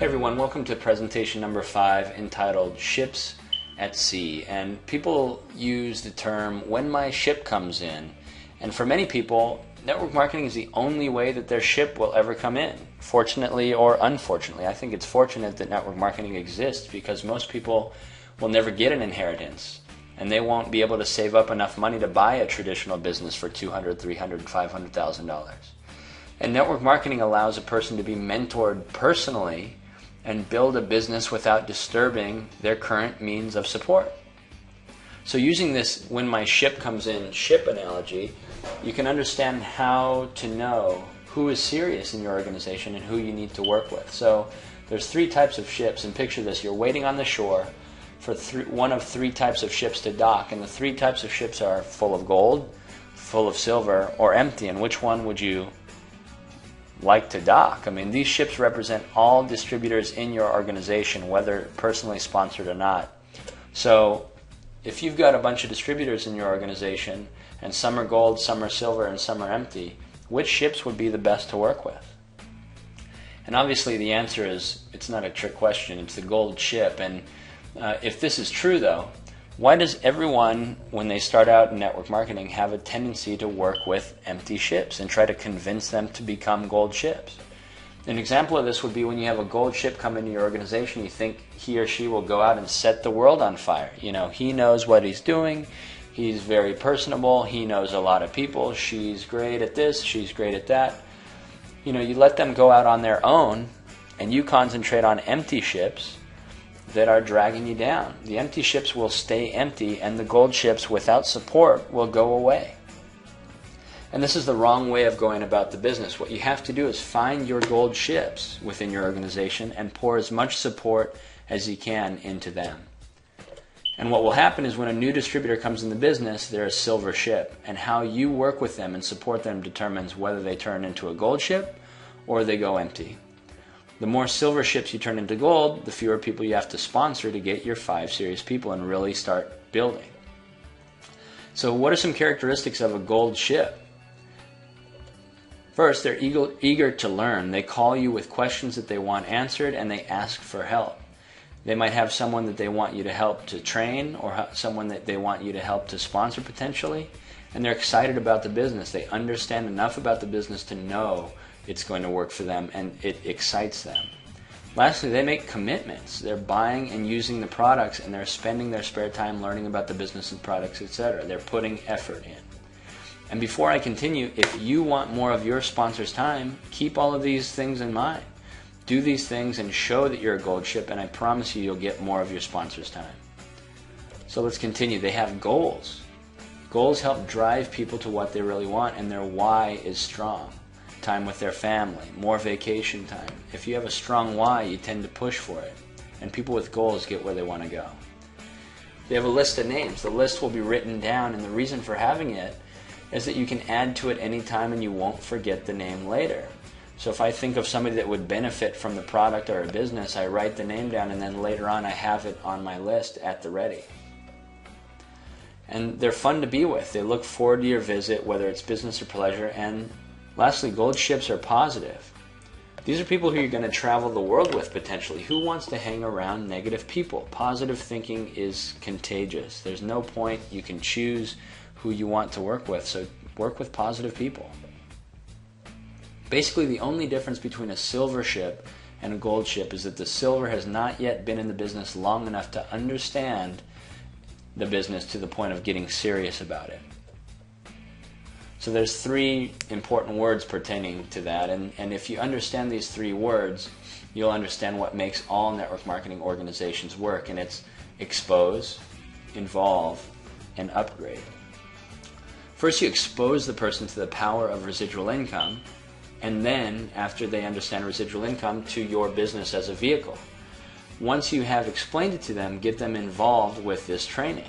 Hey everyone, welcome to presentation number 5 entitled Ships at Sea. And people use the term when my ship comes in. And for many people, network marketing is the only way that their ship will ever come in. Fortunately or unfortunately, I think it's fortunate that network marketing exists because most people will never get an inheritance. And they won't be able to save up enough money to buy a traditional business for $200,000, $300,000, $500,000. And network marketing allows a person to be mentored personally and build a business without disturbing their current means of support. So using this when my ship comes in ship analogy, you can understand how to know who is serious in your organization and who you need to work with. So there's 3 types of ships, and picture this, you're waiting on the shore for one of 3 types of ships to dock, and the 3 types of ships are full of gold, full of silver, or empty. And which one would you like to dock? I mean, these ships represent all distributors in your organization, whether personally sponsored or not. So if you've got a bunch of distributors in your organization and some are gold, some are silver, and some are empty, which ships would be the best to work with? And obviously the answer is, it's not a trick question, it's the gold ship. And if this is true though, why does everyone, when they start out in network marketing, have a tendency to work with empty ships and try to convince them to become gold ships? An example of this would be when you have a gold ship come into your organization, you think he or she will go out and set the world on fire. You know, he knows what he's doing, he's very personable, he knows a lot of people, she's great at this, she's great at that. You know, you let them go out on their own and you concentrate on empty ships that are dragging you down. The empty ships will stay empty and the gold ships without support will go away. And this is the wrong way of going about the business. What you have to do is find your gold ships within your organization and pour as much support as you can into them. And what will happen is when a new distributor comes in the business, they're a silver ship, and how you work with them and support them determines whether they turn into a gold ship or they go empty. The more silver ships you turn into gold, the fewer people you have to sponsor to get your 5 serious people and really start building. So what are some characteristics of a gold ship? First, they're eager to learn. They call you with questions that they want answered and they ask for help. They might have someone that they want you to help to train or someone that they want you to help to sponsor potentially, and they're excited about the business. They understand enough about the business to know it's going to work for them, and it excites them. Lastly, they make commitments. They're buying and using the products, and they're spending their spare time learning about the business and products, etc. They're putting effort in. And before I continue, if you want more of your sponsor's time, keep all of these things in mind. Do these things and show that you're a gold ship, and I promise you, you'll get more of your sponsor's time. So let's continue. They have goals. Goals help drive people to what they really want, and their why is strong. Time with their family, more vacation time. If you have a strong why, you tend to push for it. And people with goals get where they want to go. They have a list of names. The list will be written down, and the reason for having it is that you can add to it any time and you won't forget the name later. So if I think of somebody that would benefit from the product or a business, I write the name down and then later on I have it on my list at the ready. And they're fun to be with. They look forward to your visit, whether it's business or pleasure. And lastly, gold ships are positive. These are people who you're going to travel the world with potentially. Who wants to hang around negative people? Positive thinking is contagious. There's no point. You can choose who you want to work with, so work with positive people. Basically, the only difference between a silver ship and a gold ship is that the silver has not yet been in the business long enough to understand the business to the point of getting serious about it. So there's 3 important words pertaining to that, and if you understand these 3 words, you'll understand what makes all network marketing organizations work, and it's expose, involve, and upgrade. First, you expose the person to the power of residual income, and then, after they understand residual income, to your business as a vehicle. Once you have explained it to them, get them involved with this training.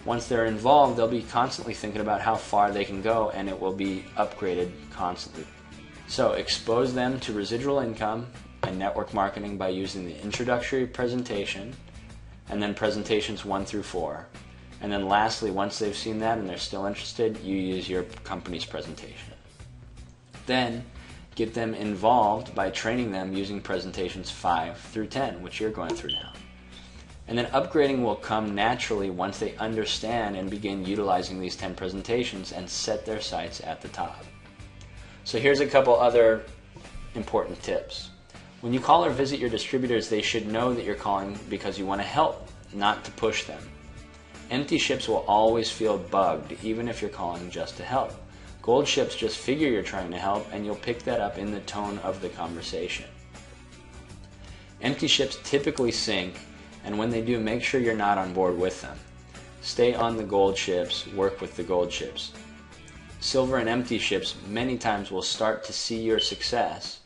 Once they're involved, they'll be constantly thinking about how far they can go, and it will be upgraded constantly. So expose them to residual income and network marketing by using the introductory presentation, and then presentations 1 through 4. And then lastly, once they've seen that and they're still interested, you use your company's presentation. Then Get them involved by training them using presentations 5 through 10, which you're going through now. And then upgrading will come naturally once they understand and begin utilizing these 10 presentations and set their sights at the top. So here's a couple other important tips. When you call or visit your distributors, they should know that you're calling because you want to help, not to push them. Empty ships will always feel bugged, even if you're calling just to help. Gold ships just figure you're trying to help, and you'll pick that up in the tone of the conversation. Empty ships typically sink, and when they do, make sure you're not on board with them. Stay on the gold ships, work with the gold ships. Silver and empty ships many times will start to see your success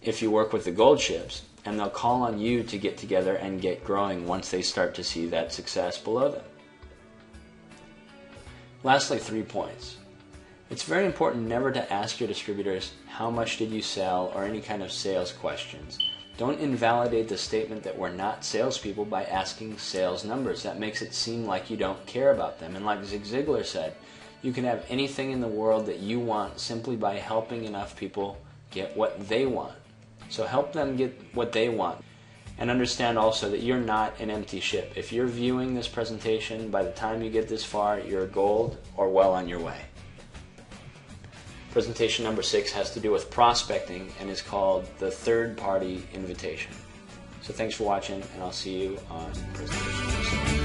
if you work with the gold ships, and they'll call on you to get together and get growing once they start to see that success below them. Lastly, 3 points. It's very important never to ask your distributors, how much did you sell, or any kind of sales questions. Don't invalidate the statement that we're not salespeople by asking sales numbers. That makes it seem like you don't care about them. And like Zig Ziglar said, you can have anything in the world that you want simply by helping enough people get what they want. So help them get what they want. And understand also that you're not an empty ship. If you're viewing this presentation, by the time you get this far, you're gold or well on your way. Presentation number 6 has to do with prospecting and is called the third party invitation. So thanks for watching, and I'll see you on presentation number 7.